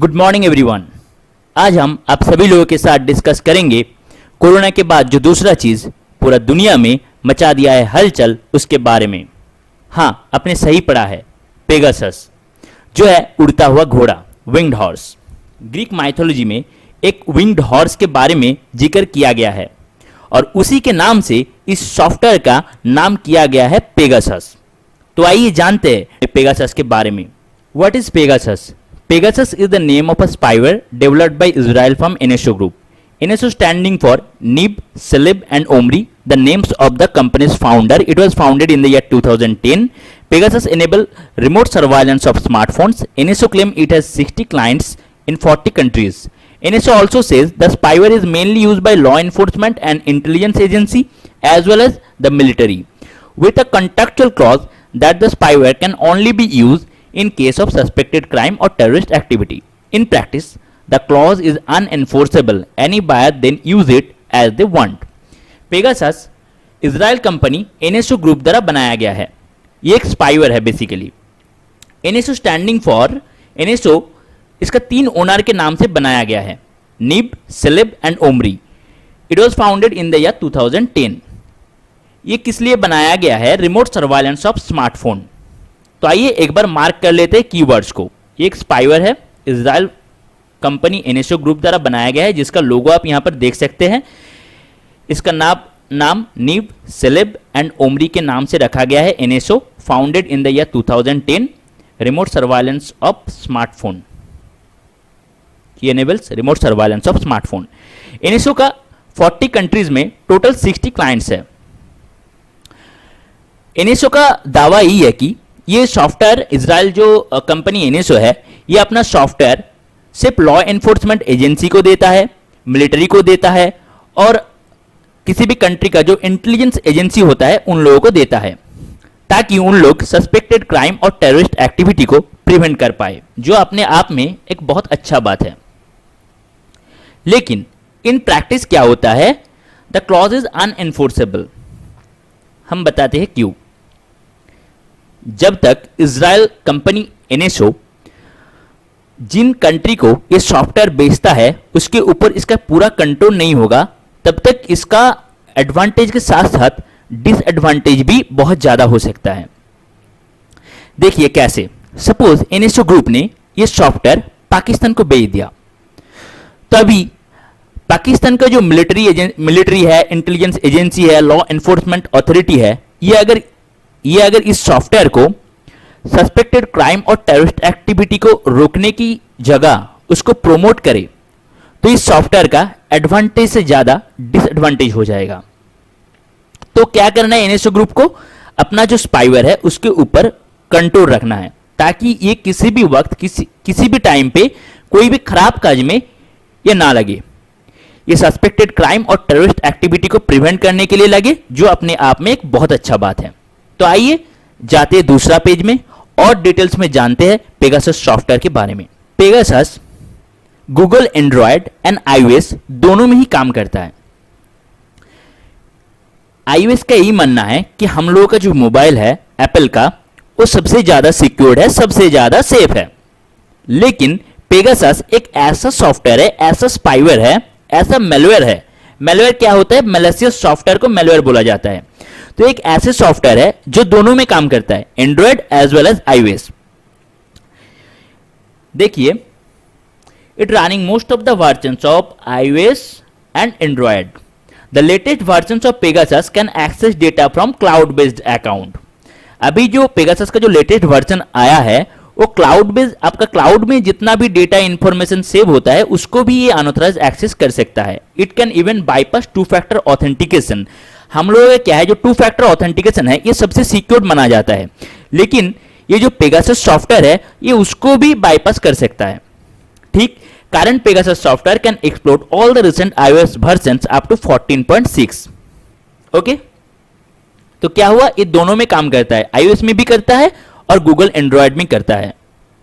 Good morning everyone. आज हम आप सभी लोगों के साथ डिस्कस करेंगे कोरोना के बाद जो दूसरा चीज पूरा दुनिया में मचा दिया है हलचल उसके बारे में। हाँ, आपने सही पढ़ा है, पेगासस जो है उड़ता हुआ घोड़ा, विंग्ड हॉर्स। ग्रीक माइथोलॉजी में एक विंग्ड हॉर्स के बारे में जिक्र किया गया है और उसी के नाम से इस सॉफ्टवेयर का नाम किया गया है पेगासस। तो आइए जानते हैं पेगासस के बारे में। What is Pegasus? Pegasus is the name of a spyware developed by Israel from NSO Group. NSO standing for Nib, Celeb and Omri, the names of the company's founder. It was founded in the year 2010. Pegasus enable remote surveillance of smartphones. NSO claim it has 60 clients in 40 countries. NSO also says the spyware is mainly used by law enforcement and intelligence agency as well as the military, with a contractual clause that the spyware can only be used in case of suspected crime or terrorist activity. In practice, the clause is unenforceable. Any buyer then use it as they want. Pegasus Israel company NSO group द्वारा बनाया गया है। ये एक spyware है basically. NSO standing for NSO इसका 3 owner के नाम से बनाया गया है, nib, celeb and Omri. It was founded in the year 2010। ये किस लिए बनाया गया है? Remote surveillance of smartphone. तो आइए एक बार मार्क कर लेते हैं कीवर्ड्स को। ये एक स्पाईवेयर है, इजराइल कंपनी NSO ग्रुप द्वारा बनाया गया है, जिसका लोगो आप यहां पर देख सकते हैं। इसका नाम नीब, सेलेब एंड ओमरी के नाम से रखा गया है। NSO founded in the year 2010। Remote surveillance of smartphone, enables remote surveillance of smartphone. NSO का 40 कंट्रीज में टोटल 60 क्लाइंट्स है। NSO का दावा यही है कि ये सॉफ्टवेयर इजराइल जो कंपनी NSO है, ये अपना सॉफ्टवेयर सिर्फ लॉ एनफोर्समेंट एजेंसी को देता है, मिलिट्री को देता है और किसी भी कंट्री का जो इंटेलिजेंस एजेंसी होता है उन लोगों को देता है, ताकि उन लोग सस्पेक्टेड क्राइम और टेररिस्ट एक्टिविटी को प्रिवेंट कर पाए, जो अपने आप में एक बहुत अच्छा बात है। लेकिन इन प्रैक्टिस क्या होता है? The clause is unenforceable. हम बताते हैं क्यों। जब तक इजराइल कंपनी NSO जिन कंट्री को ये सॉफ्टवेयर बेचता है उसके ऊपर इसका पूरा कंट्रोल नहीं होगा, तब तक इसका एडवांटेज के साथ साथ डिसएडवांटेज भी बहुत ज्यादा हो सकता है। देखिए कैसे। सपोज NSO ग्रुप ने ये सॉफ्टवेयर पाकिस्तान को बेच दिया, तो अभी पाकिस्तान का जो मिलिट्री है, इंटेलिजेंस एजेंसी है, लॉ एनफोर्समेंट अथॉरिटी है, ये अगर इस सॉफ्टवेयर को सस्पेक्टेड क्राइम और टेररिस्ट एक्टिविटी को रोकने की जगह उसको प्रमोट करे, तो इस सॉफ्टवेयर का एडवांटेज से ज्यादा डिसएडवांटेज हो जाएगा। तो क्या करना है NSO ग्रुप को? अपना जो स्पाईवेयर है उसके ऊपर कंट्रोल रखना है, ताकि ये किसी भी वक्त किसी भी टाइम पे कोई भी खराब काज में ये ना लगे। ये सस्पेक्टेड क्राइम और टेररिस्ट एक्टिविटी को प्रिवेंट करने के लिए लगे, जो अपने आप में एक बहुत अच्छा बात है। तो आइए जाते हैं दूसरा पेज में और डिटेल्स में जानते हैं पेगासस सॉफ्टवेयर के बारे में। Pegasus Google Android and iOS दोनों में ही काम करता है। iOS का यही मानना है कि हम लोगों का जो मोबाइल है एप्पल का, वो सबसे ज्यादा सिक्योर्ड है, सबसे ज्यादा सेफ है। लेकिन पेगासस एक ऐसा सॉफ्टवेयर है, ऐसा स्पाईवेयर है, ऐसा मैलवेयर है। मैलवेयर क्या होता है? मैलिशियस सॉफ्टवेयर को मैलवेयर बोला जाता है। तो एक ऐसे सॉफ्टवेयर है जो दोनों में काम करता है, Android as well as iOS। देखिए, it running most of the versions of iOS and Android. The latest versions of Pegasus can access data from cloud based account. अभी जो पेगासस का जो लेटेस्ट वर्जन आया है वो क्लाउड बेस्ड, आपका cloud में जितना भी डेटा इंफॉर्मेशन सेव होता है उसको भी ये अनऑथराइज्ड एक्सेस कर सकता है। It can even bypass 2 factor authentication. हम लोगों का क्या है, जो 2 फैक्टर ऑथेंटिकेशन है ये सबसे सिक्योर्ड माना जाता है, लेकिन ये जो पेगासस सॉफ्टवेयर है ये उसको भी बाईपास कर सकता है। ठीक, current Pegasus software can explore all the recent iOS versions up to 14.6। Okay, तो क्या हुआ, ये दोनों में काम करता है, iOS में भी करता है और गूगल एंड्रॉयड में करता है।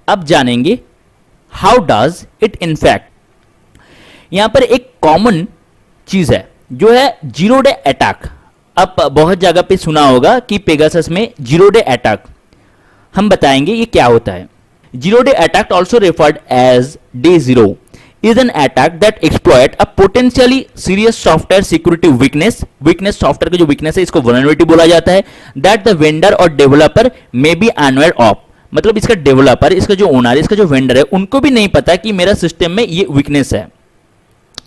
अब जानेंगे हाउ डज इट इनफैक्ट। यहां पर एक कॉमन चीज है जो है जीरो डे अटैक। आप बहुत जगह पे सुना होगा कि पेगासस में जीरो डे अटैक। हम बताएंगे ये क्या होता है। Zero day attack, also referred as day zero, is an attack that exploit a potentially serious software security weakness. Weakness software का जो weakness है इसको vulnerability बोला जाता है. That the vendor और developer may be unaware of. मतलब इसका डेवलपर, इसका जो ओनर, इसका जो वेंडर है, उनको भी नहीं पता कि मेरा सिस्टम में ये वीकनेस है,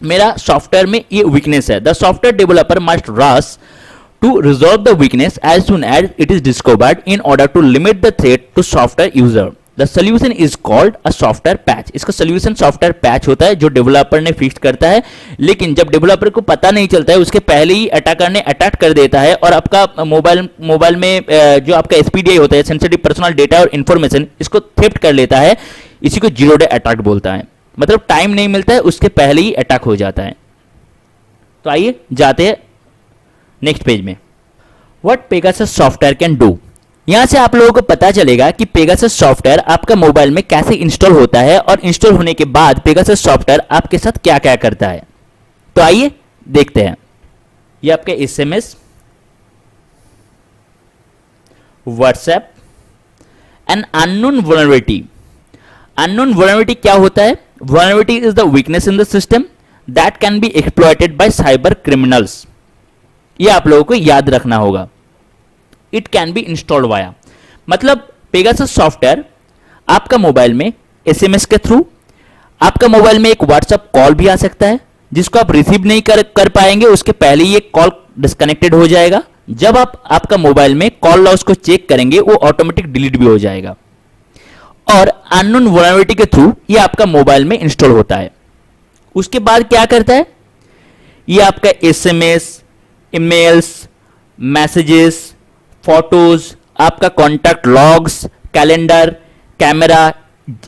मेरा सॉफ्टवेयर में ये वीकनेस है. The software developer must rush to resolve the weakness as soon as it is discovered in order to limit the threat to software user. The solution is called a software patch. इसका solution software patch होता है जो developer ने fix करता है, लेकिन जब developer को पता नहीं चलता है उसके पहले ही अटैकर ने अटैक कर देता है और आपका मोबाइल में जो आपका एसपीडीआई होता है, सेंसिटिव पर्सनल डेटा और इन्फॉर्मेशन, इसको थेफ्ट कर लेता है. इसी को जीरो डे अटैक बोलता है. मतलब टाइम नहीं मिलता है, उसके पहले ही अटैक हो जाता है. तो आइए जाते हैं नेक्स्ट पेज में. What Pegasus software can do. यहां से आप लोगों को पता चलेगा कि पेगासस सॉफ्टवेयर आपका मोबाइल में कैसे इंस्टॉल होता है और इंस्टॉल होने के बाद पेगासस सॉफ्टवेयर आपके साथ क्या क्या करता है. तो आइए देखते हैं. ये आपका SMS, WhatsApp and unknown vulnerability. Unknown vulnerability क्या होता है? Vulnerability is the weakness in the system that can be exploited bye cyber criminals. ये आप लोगों को याद रखना होगा. It can be installed via, मतलब पेगासस सॉफ्टवेयर आपका मोबाइल में एसएमएस के थ्रू, आपका मोबाइल में एक व्हाट्सएप कॉल भी आ सकता है जिसको आप रिसीव नहीं कर पाएंगे, उसके पहले ही एक कॉल डिस्कनेक्टेड हो जाएगा. जब आप आपका मोबाइल में कॉल लॉस को चेक करेंगे वो ऑटोमेटिक डिलीट भी हो जाएगा. और अननोन वल्नरेबिलिटी के थ्रू ये आपका मोबाइल में इंस्टॉल होता है. उसके बाद क्या करता है? ये आपका एसएमएस, ईमेल्स, मैसेजेस, फोटोज, आपका contact logs, calendar, camera,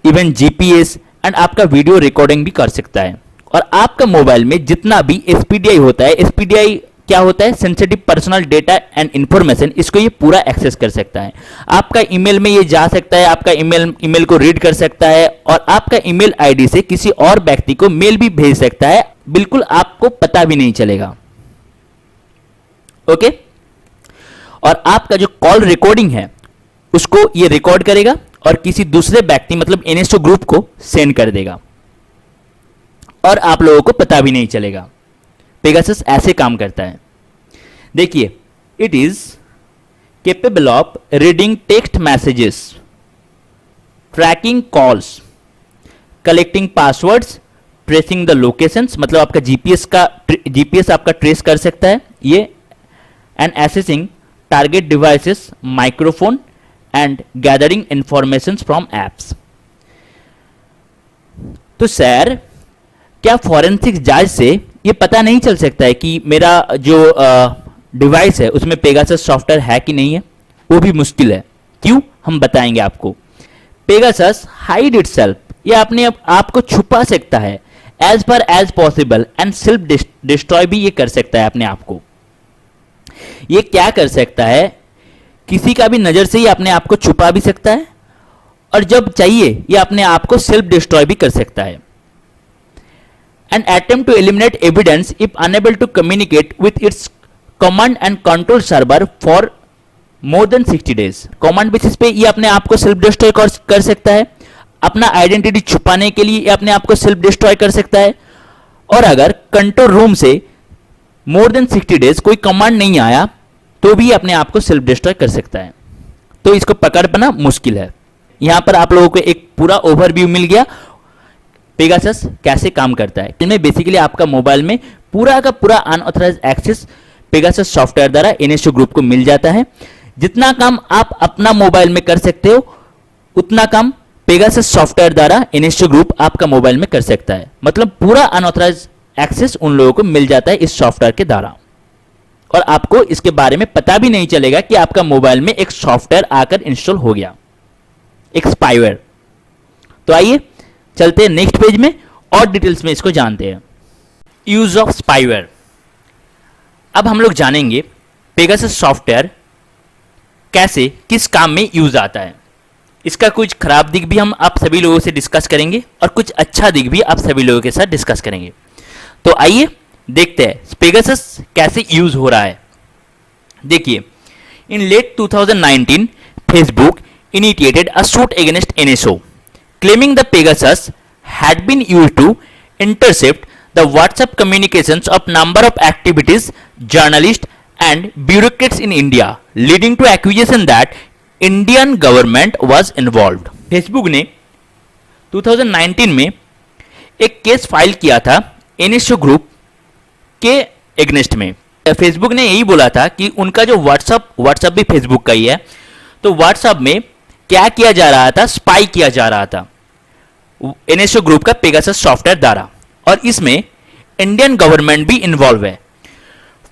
even GPS and आपका वीडियो रिकॉर्डिंग भी कर सकता है. और आपका मोबाइल में जितना भी एसपीडीआई होता है, एसपीडीआई क्या होता है? Sensitive personal data and information, इसको ये पूरा एक्सेस कर सकता है. आपका ईमेल में ये जा सकता है, आपका ईमेल को रीड कर सकता है और आपका ईमेल आईडी से किसी और व्यक्ति को मेल भी भेज सकता है, बिल्कुल आपको पता भी नहीं चलेगा. ओके. और आपका जो कॉल रिकॉर्डिंग है उसको ये रिकॉर्ड करेगा और किसी दूसरे व्यक्ति मतलब एनएसओ ग्रुप को सेंड कर देगा और आप लोगों को पता भी नहीं चलेगा. पेगासस ऐसे काम करता है. देखिए, it is capable of reading text messages, tracking calls, collecting passwords, tracing the locations, मतलब आपका जीपीएस आपका ट्रेस कर सकता है ये, and assessing target devices, microphone and gathering information from apps. तो सर, क्या फॉरेंसिक जांच से ये पता नहीं चल सकता है कि मेरा जो डिवाइस है उसमें पेगासस सॉफ्टवेयर है कि नहीं है? वो भी मुश्किल है. क्यों? हम बताएंगे आपको. पेगासस हाइड इटसेल्फ, ये अपने आप को छुपा सकता है as per as possible and self destroy भी ये कर सकता है अपने आप को. ये क्या कर सकता है? किसी का भी नजर से ये अपने आप को छुपा भी सकता है और जब चाहिए ये अपने आप को सेल्फ डिस्ट्रॉय भी कर सकता है. And attempt to eliminate evidence if unable to communicate with its command and control server for more than 60 days. Command basis पे ये अपने आप को सेल्फ डिस्ट्रॉय कर सकता है. अपना आइडेंटिटी छुपाने के लिए ये अपने आप को सेल्फ डिस्ट्रॉय कर सकता है. और अगर कंट्रोल रूम से मोर देन 60 डेज कोई कमांड नहीं आया तो भी अपने आप को सेल्फ डिस्ट्रॉय कर सकता है. तो इसको पकड़ पाना मुश्किल है. यहां पर आप लोगों को एक पूरा ओवरव्यू मिल गया पेगासस कैसे काम करता है. इनमें बेसिकली आपका मोबाइल में पूरा का पूरा अनऑथराइज्ड एक्सेस पेगासस सॉफ्टवेयर द्वारा एनएसओ ग्रुप को मिल जाता है. जितना काम आप अपना मोबाइल में कर सकते हो उतना काम पेगासस सॉफ्टवेयर द्वारा एनएसओ ग्रुप आपका मोबाइल में कर सकता है. मतलब पूरा अनऑथराइज्ड एक्सेस उन लोगों को मिल जाता है इस सॉफ्टवेयर के द्वारा और आपको इसके बारे में पता भी नहीं चलेगा कि आपका मोबाइल में एक सॉफ्टवेयर आकर इंस्टॉल हो गया, एक स्पाईवेयर. तो आइए चलते हैं नेक्स्ट पेज में और डिटेल्स में इसको जानते हैं. Use of spyware. अब हम लोग जानेंगे पेगासस सॉफ्टवेयर कैसे किस काम में यूज आता है. इसका कुछ खराब दिख भी हम आप सभी लोगों से डिस्कस करेंगे और कुछ अच्छा दिख भी आप सभी लोगों के साथ डिस्कस करेंगे. तो आइए देखते हैं पेगासस कैसे यूज हो रहा है. देखिए, in late 2019 Facebook initiated a suit against NSO. claiming the Pegasus had been used to intercept the WhatsApp communications of number of activities, journalists and bureaucrats in India, leading to accusation that Indian government was involved. Facebook ने 2019 में एक case file किया था NSO group के against में। Facebook ने यही बोला था कि उनका जो व्हाट्सएप भी फेसबुक का ही है, तो व्हाट्सएप में क्या किया जा रहा था, स्पाई किया जा रहा था NSO ग्रुप का पेगासस सॉफ्टवेयर द्वारा, और इसमें इंडियन गवर्नमेंट भी इन्वॉल्व है।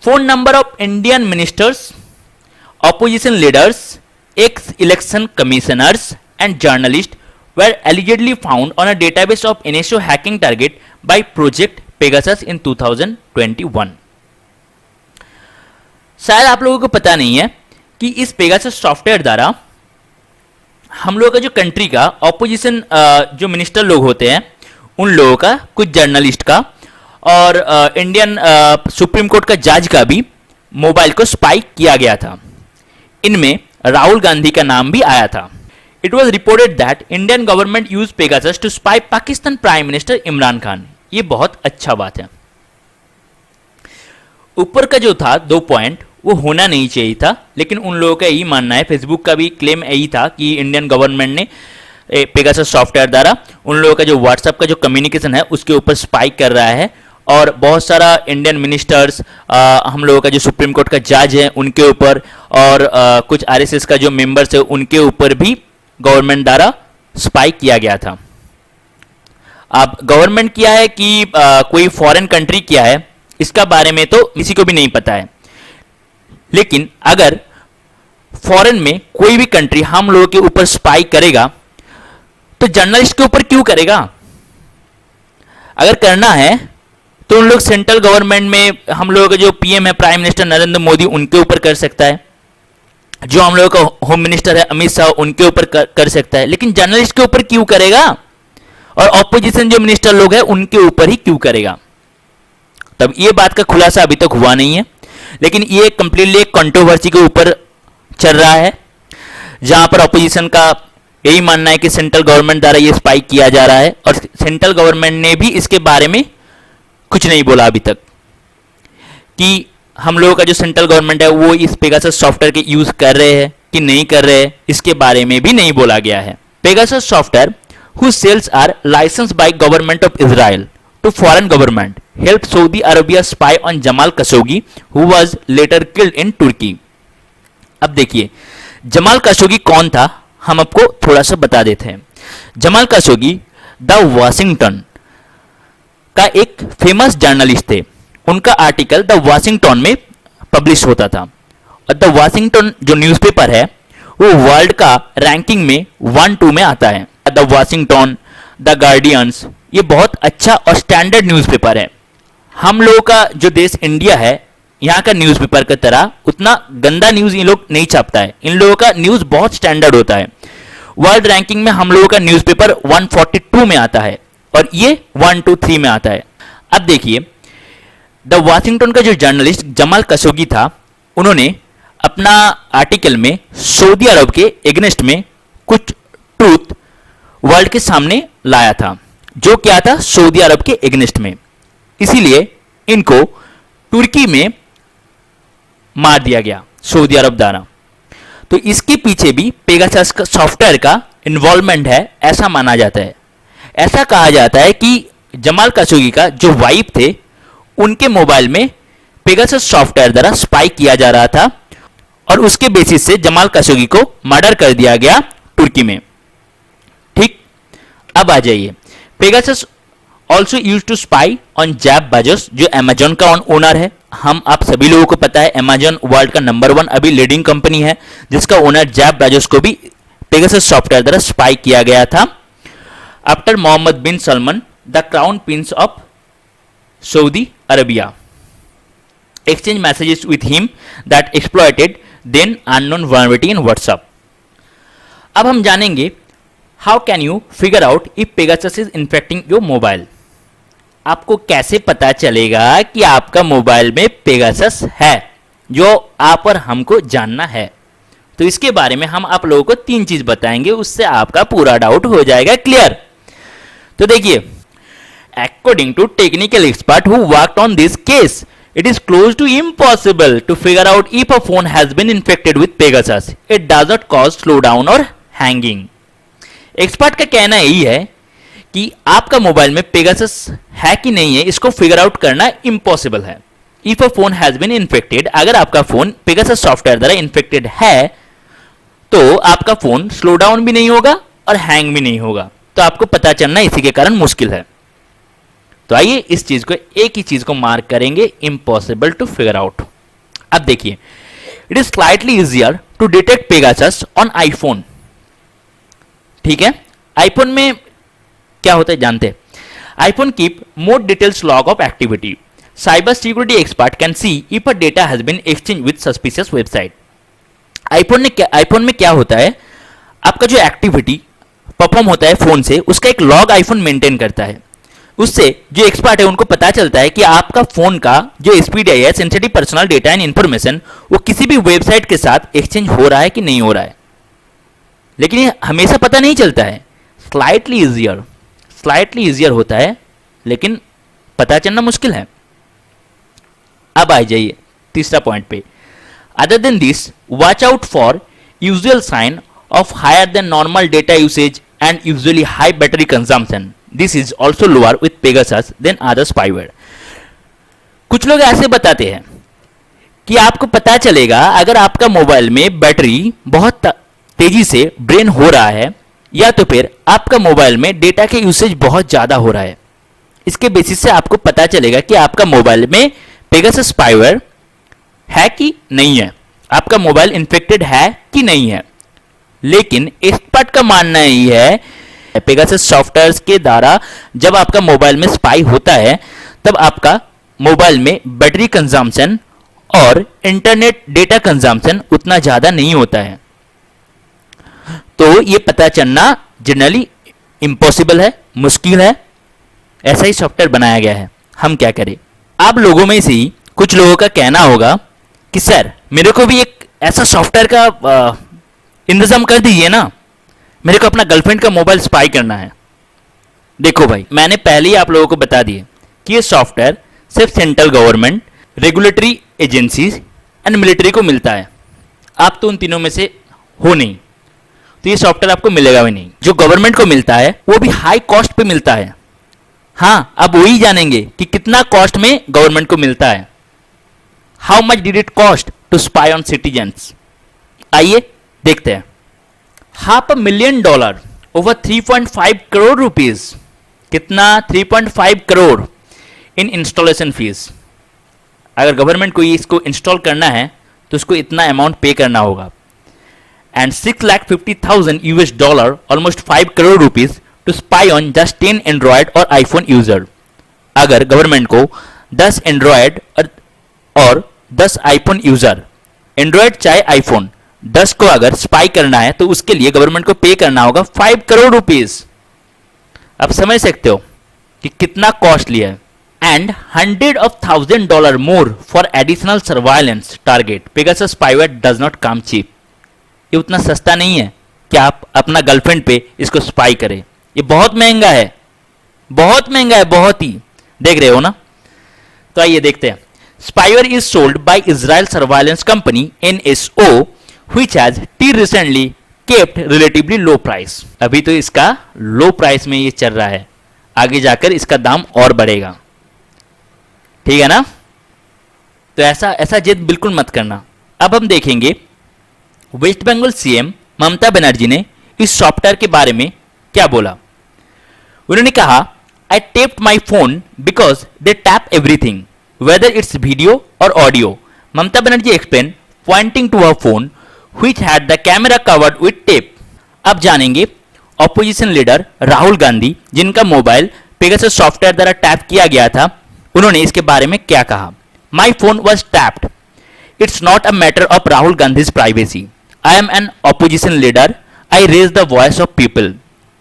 Phone number of Indian ministers, opposition leaders, x election commissioners and journalist were allegedly found on a database of NSO hacking target by Project Pegasus in 2021। शायद आप लोगों को पता नहीं है कि इस पेगासस सॉफ्टवेयर द्वारा हम लोगों का जो कंट्री का ऑपोजिशन जो मिनिस्टर लोग होते हैं उन लोगों का, कुछ जर्नलिस्ट का और इंडियन सुप्रीम कोर्ट का जज का भी मोबाइल को स्पाई किया गया था। इनमें राहुल गांधी का नाम भी आया था। It was reported that Indian government used Pegasus to spy Pakistan Prime Minister Imran Khan. ये बहुत अच्छा बात है। ऊपर का जो था 2 पॉइंट वो होना नहीं चाहिए था, लेकिन उन लोगों का यही मानना है, फेसबुक का भी क्लेम यही था कि इंडियन गवर्नमेंट ने पेगासस सॉफ्टवेयर द्वारा उन लोगों का जो व्हाट्सएप का जो कम्युनिकेशन है उसके ऊपर स्पाई कर रहा है, और बहुत सारा इंडियन मिनिस्टर्स, हम लोगों का जो सुप्रीम कोर्ट का जज है उनके ऊपर, और कुछ आरएसएस का जो मेंबर्स है उनके ऊपर भी गवर्नमेंट द्वारा स्पाई किया गया था। अब गवर्नमेंट किया है कि कोई फॉरेन कंट्री किया है, इसका बारे में तो किसी को भी नहीं पता है, लेकिन अगर फॉरेन में कोई भी कंट्री हम लोगों के ऊपर स्पाई करेगा तो जर्नलिस्ट के ऊपर क्यों करेगा? अगर करना है तो उन लोग सेंट्रल गवर्नमेंट में, हम लोगों का जो पीएम है प्राइम मिनिस्टर नरेंद्र मोदी, उनके ऊपर कर सकता है, जो हम लोगों का होम मिनिस्टर है अमित शाह, उनके ऊपर कर सकता है, लेकिन जर्नलिस्ट के ऊपर क्यों करेगा? और ऑपोजिशन जो मिनिस्टर लोग हैं उनके ऊपर ही क्यों करेगा? तब ये बात का खुलासा अभी तक हुआ नहीं है, लेकिन ये कंप्लीटली एक कंट्रोवर्सी के ऊपर चल रहा है, जहां पर ऑपोजिशन का यही मानना है कि सेंट्रल गवर्नमेंट द्वारा ये स्पाई किया जा रहा है, और सेंट्रल गवर्नमेंट ने भी इसके बारे में कुछ नहीं बोला अभी तक कि हम लोगों का जो सेंट्रल गवर्नमेंट है वो इस पेगासस सॉफ्टवेयर के यूज कर रहे हैं कि नहीं कर रहे हैं, इसके बारे में भी नहीं बोला गया है। Pegasus software whose sales are licensed by government of Israel to foreign government helped Saudi Arabia spy on Jamal Khashoggi who was later killed in Turkey। अब देखिए जमाल खशोगी कौन था, हम आपको थोड़ा सा बता देते हैं। जमाल खशोगी द वॉशिंगटन का एक फेमस जर्नलिस्ट थे। उनका आर्टिकल द वॉशिंगटन में पब्लिश होता था, और द वॉशिंगटन जो न्यूज़पेपर है वो वर्ल्ड का रैंकिंग में 1-2 में आता है। द वॉशिंगटन, द गार्डियंस, ये बहुत अच्छा और स्टैंडर्ड न्यूज़पेपर है। हम लोगों का जो देश इंडिया है, यहाँ का न्यूज़पेपर की तरह उतना गंदा न्यूज़ इन लोग नहीं छापता है। इन लोगों का न्यूज़ बहुत स्टैंडर्ड होता है। वर्ल्ड रैंकिंग में हम लोगों का न्यूज़पेपर 142 में आता है, और ये 1-3 में आता है। अब देखिए द वॉशिंगटन का जो जर्नलिस्ट जमाल खशोगी था, उन्होंने अपना आर्टिकल में सऊदी अरब के एगेंस्ट में कुछ ट्रूथ वर्ल्ड के सामने लाया था, जो क्या था सऊदी अरब के एगेंस्ट में। इसीलिए इनको तुर्की में मार दिया गया सऊदी अरब द्वारा। तो इसके पीछे भी पेगासस का सॉफ्टवेयर का इन्वॉल्वमेंट है, ऐसा माना जाता है। ऐसा कहा जाता है कि जमाल खशोगी का जो वाइफ थे, उनके मोबाइल में पेगासस सॉफ्टवेयर द्वारा स्पाई किया जा रहा था, और उसके बेसिस से जमाल खशोगी को मर्डर कर दिया गया तुर्की में। ठीक, अब आ जाइए Pegasus also use to spy on Jeff Bezos, जो अमेजॉन का ओनर है। हम आप सभी लोगों को पता है अमेजॉन वर्ल्ड का नंबर 1 अभी लीडिंग कंपनी है, जिसका ओनर जेफ बेजोस को भी पेगासस सॉफ्टवेयर द्वारा स्पाई किया गया था। After Mohammed bin Salman the crown prince of Saudi Arabia exchange messages with him that exploited then unknown vulnerability in WhatsApp। अब हम जानेंगे how can you figure out if Pegasus is infecting your mobile। आपको कैसे पता चलेगा कि आपका mobile में पेगासस है, जो आप और हमको जानना है। तो इसके बारे में हम आप लोगों को 3 चीज बताएंगे, उससे आपका पूरा डाउट हो जाएगा क्लियर। तो देखिए, according to technical expert who worked on this case, it is close to impossible to figure out if a phone has been infected with Pegasus. It does not cause slowdown or hanging. Expert का कहना यही है कि आपका mobile में Pegasus है कि नहीं है, इसको फिगर आउट करना इम्पॉसिबल है। If a phone has been infected, अगर आपका फोन पेगासस सॉफ्टवेयर द्वारा इन्फेक्टेड है तो आपका फोन स्लो डाउन भी नहीं होगा और हैंग भी नहीं होगा। तो आपको पता चलना इसी के कारण मुश्किल है। तो आइए इस चीज को, एक ही चीज को मार्क करेंगे, इम्पॉसिबल टू फिगर आउट। अब देखिए, it is slightly easier to detect Pegasus on iPhone. ठीक है, आईफोन में क्या होता है जानते हैं। IPhone keep more details log of activity. Cyber security expert can see if a data has been exchange with suspicious website. IPhone में क्या होता है, आपका जो एक्टिविटी परफॉर्म होता है फोन से, उसका एक लॉग आईफोन मेंटेन करता है। उससे जो एक्सपर्ट है उनको पता चलता है कि आपका फोन का जो एसपीडी है, sensitive personal data and information, वो किसी भी वेबसाइट के साथ एक्सचेंज हो रहा है कि नहीं हो रहा है। लेकिन ये हमेशा पता नहीं चलता है, स्लाइटली इजियर होता है, लेकिन पता चलना मुश्किल है। अब आ जाइए तीसरा पॉइंट पे। Other than this, watch out for usual sign of higher than normal data usage and usually high battery consumption. This is also lower with Pegasus than other spyware. कुछ लोग ऐसे बताते हैं कि आपको पता चलेगा अगर आपका मोबाइल में बैटरी बहुत तेजी से ड्रेन हो रहा है, या तो फिर आपका मोबाइल में डेटा के यूसेज बहुत ज़्यादा हो रहा है। इसके बेसिस से आपको पता चलेगा कि आपका मोबाइल में Pegasus स्पाईवेयर है कि नहीं है, आपका मोबाइल इन्फेक्टेड है कि नहीं है। लेकिन एक्सपर्ट का मानना यही है, पेगासस सॉफ्टवेयर के द्वारा जब आपका मोबाइल में स्पाई होता है तब आपका मोबाइल में बैटरी कंजम्पशन और इंटरनेट डेटा कंजम्पशन उतना ज़्यादा नहीं होता है। तो ये पता चलना जनरली इम्पॉसिबल है, मुश्किल है। ऐसा ही सॉफ्टवेयर बनाया गया है, हम क्या करें। आप लोगों में से ही कुछ लोगों का कहना होगा कि सर मेरे को भी एक ऐसा सॉफ्टवेयर का इंतजाम कर दीजिए ना, मेरे को अपना गर्लफ्रेंड का मोबाइल स्पाई करना है। देखो भाई, मैंने पहले ही आप लोगों को बता दिया कि ये सॉफ्टवेयर सिर्फ central government, regulatory agencies and military को मिलता है। आप तो उन तीनों में से हो नहीं, तो ये सॉफ्टवेयर आपको मिलेगा भी नहीं। जो गवर्नमेंट को मिलता है वो भी हाई कॉस्ट पे मिलता है। हाँ, अब वही जानेंगे कि कितना कॉस्ट में गवर्नमेंट को मिलता है। How much did it cost to spy on citizens. आइए देखते हैं। $500,000 ओवर 3.5 करोड़ रुपीज। कितना? 3.5 करोड़ इन इंस्टॉलेशन फीस। अगर गवर्नमेंट को इसको इंस्टॉल करना है तो उसको इतना अमाउंट पे करना होगा। And $650,000 almost 5 crore rupees to spy on just 10 Android और आईफोन यूजर। अगर गवर्नमेंट को 10 एंड्रॉयड और 10 आईफोन यूजर, एंड्रॉयड चाहे आईफोन, 10 को अगर स्पाई करना है तो उसके लिए गवर्नमेंट को पे करना होगा 5 करोड़ रुपीज। आप समझ सकते हो कि कितना कॉस्टली है। And $100,000 more for additional surveillance target. Pegasus spyware does not come cheap. ये उतना सस्ता नहीं है कि आप अपना गर्लफ्रेंड पे इसको स्पाई करें। ये बहुत महंगा है, बहुत महंगा है, बहुत ही। देख रहे हो ना। तो आइए देखते हैं। Spyware is sold by Israel surveillance company NSO which has till recently kept relatively low price। अभी तो इसका लो प्राइस में ये चल रहा है, आगे जाकर इसका दाम और बढ़ेगा। ठीक है ना। तो ऐसा जिद बिल्कुल मत करना। अब हम देखेंगे वेस्ट बंगाल सीएम ममता बनर्जी ने इस सॉफ्टवेयर के बारे में क्या बोला। उन्होंने कहा, I tapped my phone because they tap everything whether it's video और audio. Mamata Banerjee explain pointing to a phone which had the camera covered with tape। अब जानेंगे ऑपोजिशन लीडर राहुल गांधी, जिनका मोबाइल पेगासस सॉफ्टवेयर द्वारा टैप किया गया था, उन्होंने इसके बारे में क्या कहा। My phone was tapped. It's not a matter of Rahul Gandhi's privacy. I am an opposition leader. I raise the voice of people.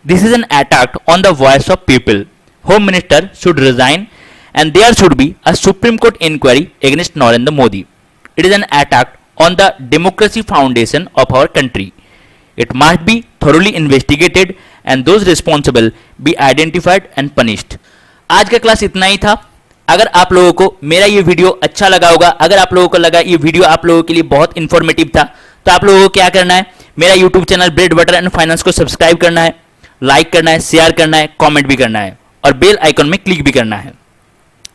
This is an attack on the voice of people. Home minister should resign and there should be a supreme court inquiry against Narendra Modi. It is an attack on the democracy foundation of our country. It must be thoroughly investigated and those responsible be identified and punished. आज का class इतना ही था. अगर आप लोगों को मेरा ये वीडियो अच्छा लगा होगा, अगर आप लोगों को लगा ये वीडियो आप लोगों के लिए बहुत इंफॉर्मेटिव था, तो आप लोगों को क्या करना है, मेरा YouTube channel bread butter and finance को सब्सक्राइब करना है, लाइक करना है, शेयर करना है, कमेंट भी करना है और बेल आइकन में क्लिक भी करना है.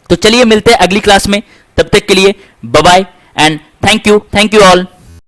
तो चलिए मिलते हैं अगली क्लास में. तब तक के लिए bye bye and thank you all.